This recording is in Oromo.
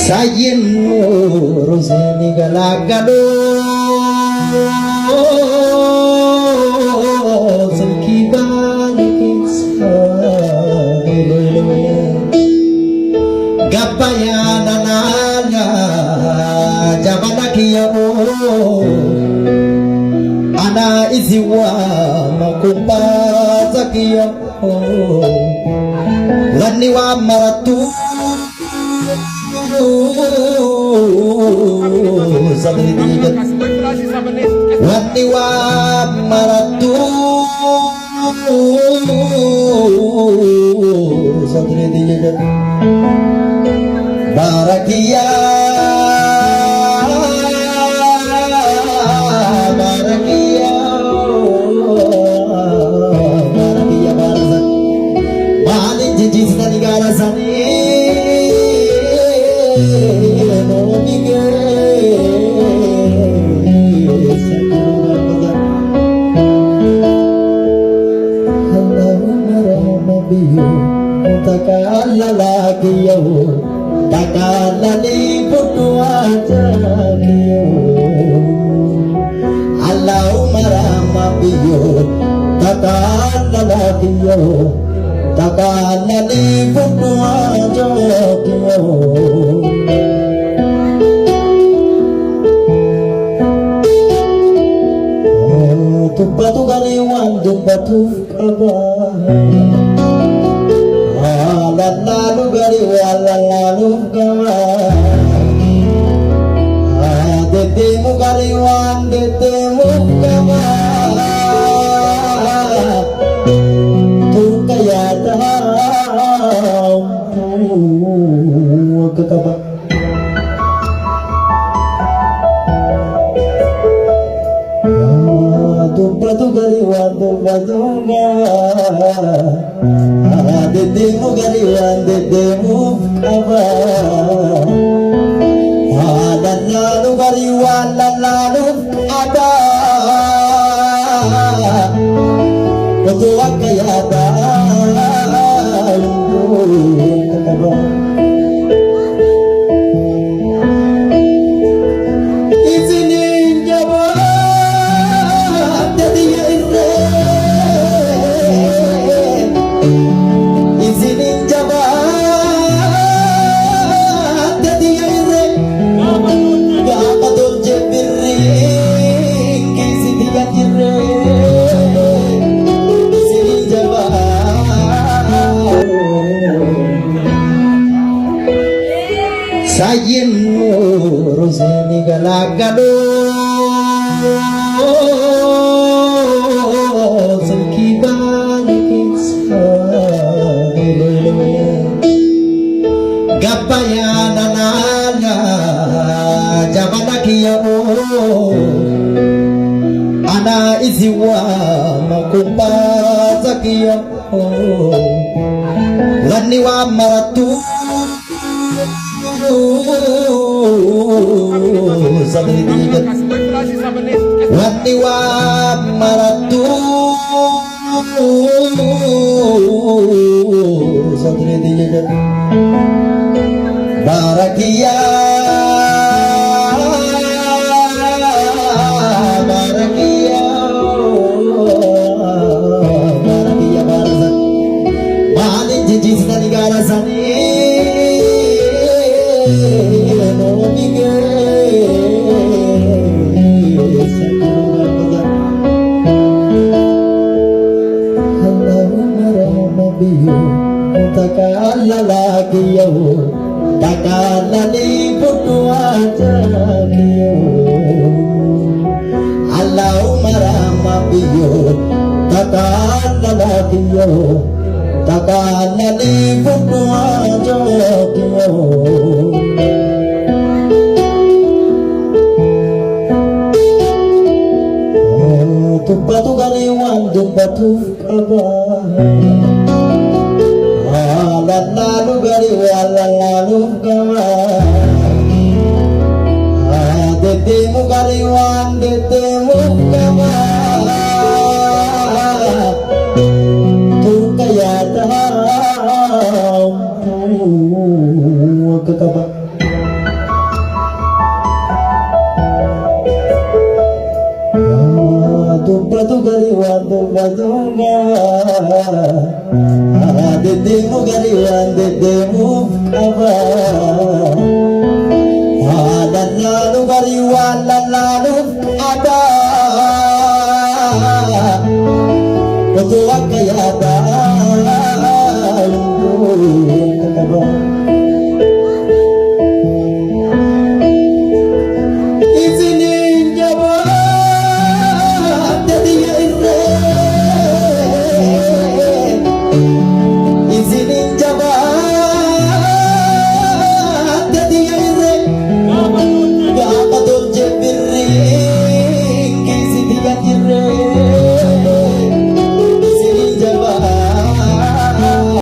Sayyin roseni galagalo silki balikisa gabaya nanaga jabanakiyo ana iziwa makumbaza kiyo laniwa maratu waniwa maratu sadri diye barakiya barakiya barakiya barazan mani jiji sani garazani Batu gariwan batu kabah lalu gariwan lalu kabah detemu gariwan detemu kabah tu kaya tahu ke kabah batu gariwan detemu gariwan detemu kabah lalu gariwan lalu ada betul kaya tahu kabah Sayyin roseni galagalo silki balikisa gabaya nanaga jabanakiyo ana iziwa makumbaza kiyo laniwa maratu waniwa maratu sadri diye barakiya barakiya barakiya barazan mani jiji sani garazani batu gariwan batu kabah lalu gariwan lalu kabah detemu gariwan detemu kabah tu kaya tahu akka qaba. Dubbatu garii waan dubbatu qaba. Deddeemu garii waan